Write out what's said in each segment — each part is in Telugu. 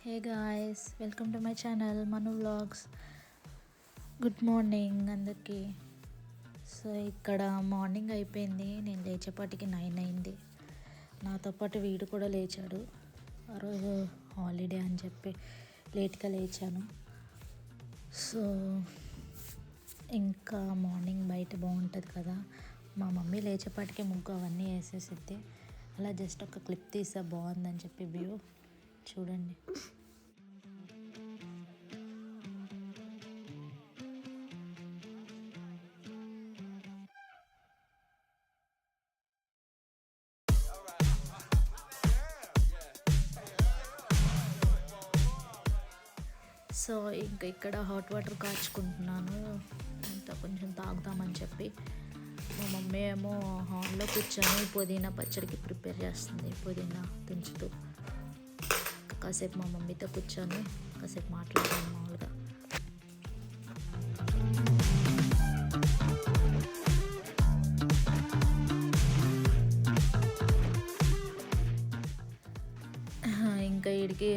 Hey guys, welcome to my channel Manu vlogs. Good morning అందరికీ. సో ఇక్కడ మార్నింగ్ అయిపోయింది, నేను లేచేపాటికి 9 అయింది. నాతో పాటు వీడు కూడా లేచాడు. ఆ రోజు హాలిడే అని చెప్పి లేట్గా లేచాను. సో ఇంకా మార్నింగ్ బయట బాగుంటుంది కదా, మా మమ్మీ లేచేపాటికి ముగ్గు అవన్నీ వేసేసిద్ది. అలా జస్ట్ ఒక క్లిప్ తీసా, బాగుందని చెప్పి వ్యూ చూడండి. సో ఇంకా ఇక్కడ హాట్ వాటర్ కాచుకుంటున్నాను, ఇంకా కొంచెం తాగుదామని చెప్పి. మా మమ్మీ ఏమో హాల్లో కూర్చొని పుదీనా పచ్చడికి ప్రిపేర్ చేస్తుంది, పుదీనా తుంచుతూ. కాసేపు మా మమ్మీతో కూర్చొని కాసేపు మాట్లాడాను మామూలుగా. ఇంకా వీడికి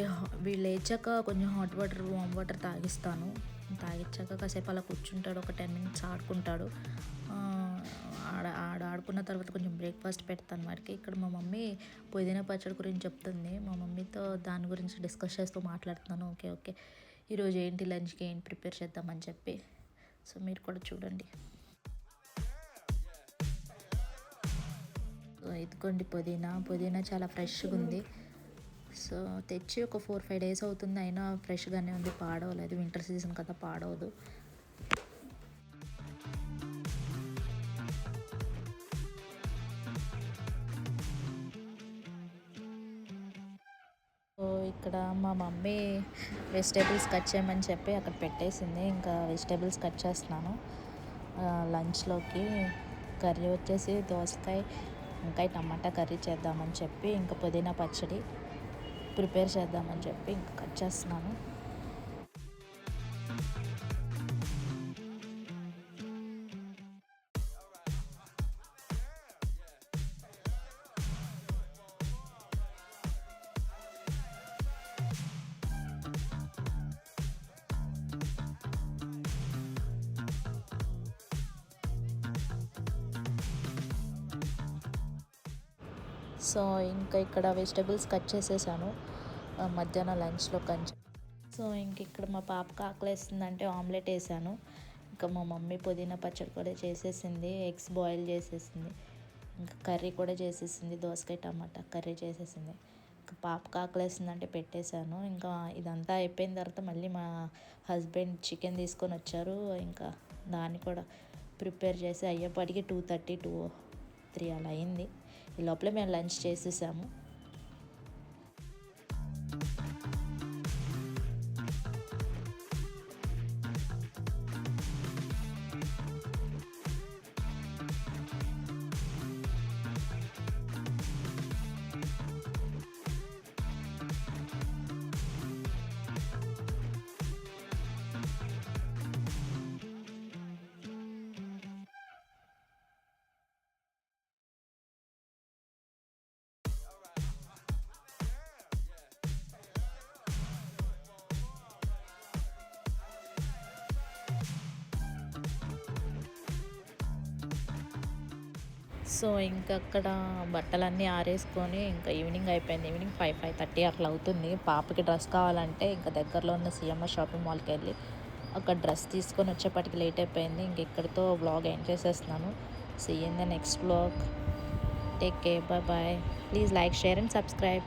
వీళ్ళు లేచాక కొంచెం హాట్ వాటర్ వామ్ వాటర్ తాగిస్తాను. తాగించాక కాసేపు అలా కూర్చుంటాడు, ఒక 10 minutes ఆడుకుంటాడు. ఆడుకున్న తర్వాత కొంచెం బ్రేక్ఫాస్ట్ పెడతాను వాడికి. ఇక్కడ మా మమ్మీ పుదీనా పచ్చడి గురించి చెప్తుంది, మా మమ్మీతో దాని గురించి డిస్కస్ చేస్తూ మాట్లాడుతున్నాను. ఓకే ఈరోజు ఏంటి లంచ్కి ఏంటి ప్రిపేర్ చేద్దామని చెప్పి. సో మీరు కూడా చూడండి. ఇదిగోండి పుదీనా చాలా ఫ్రెష్గా ఉంది. సో తెచ్చి ఒక 4-5 days అవుతుంది, అయినా ఫ్రెష్గానే ఉంది, పాడవలేదు. వింటర్ సీజన్ కదా, పాడవదు. సో ఇక్కడ మా మమ్మీ వెజిటేబుల్స్ కట్ చేయమని చెప్పి అక్కడ పెట్టేసింది. ఇంకా వెజిటేబుల్స్ కట్ చేస్తున్నాను. లంచ్లోకి కర్రీ వచ్చేసి దోసకాయ, వంకాయ, టమాటా కర్రీ చేద్దామని చెప్పి, ఇంకా పుదీనా పచ్చడి ప్రిపేర్ చేద్దామని చెప్పి ఇంకా కట్ చేస్తున్నాను. సో ఇంకా ఇక్కడ వెజిటేబుల్స్ కట్ చేసేసాను మధ్యాహ్నం లంచ్లో కొంచెం. సో ఇంక ఇక్కడ మా పాపకు ఆకలేస్తుందంటే ఆమ్లెట్ వేసాను. ఇంకా మా మమ్మీ పుదీనా పచ్చడి కూడా చేసేసింది, ఎగ్స్ బాయిల్ చేసేసింది, ఇంకా కర్రీ కూడా చేసేసింది, దోసకాయ టమాటా కర్రీ చేసేసింది. ఇంకా పాపకు ఆకలేస్తుందంటే పెట్టేశాను. ఇంకా ఇదంతా అయిపోయిన తర్వాత మళ్ళీ మా హస్బెండ్ చికెన్ తీసుకొని వచ్చారు. ఇంకా దాన్ని కూడా ప్రిపేర్ చేసి అయ్యేపాటికి 2:30, 2-3 అలా అయింది. ఈ లోపలే మేము లంచ్ చేసేసాము. సో ఇంకా అక్కడ బట్టలన్నీ ఆరేసుకొని ఇంకా ఈవినింగ్ అయిపోయింది. ఈవినింగ్ 5-5:30 అట్లా అవుతుంది. పాపకి డ్రెస్ కావాలంటే ఇంకా దగ్గరలో ఉన్న సిఎంఆర్ షాపింగ్ మాల్కి వెళ్ళి అక్కడ డ్రెస్ తీసుకొని వచ్చేప్పటికి లేట్ అయిపోయింది. ఇంక ఇక్కడితో వ్లాగ్ ఎండ్ చేసేస్తున్నాను. See you in the next vlog. Take care, bye. Please like, share and subscribe.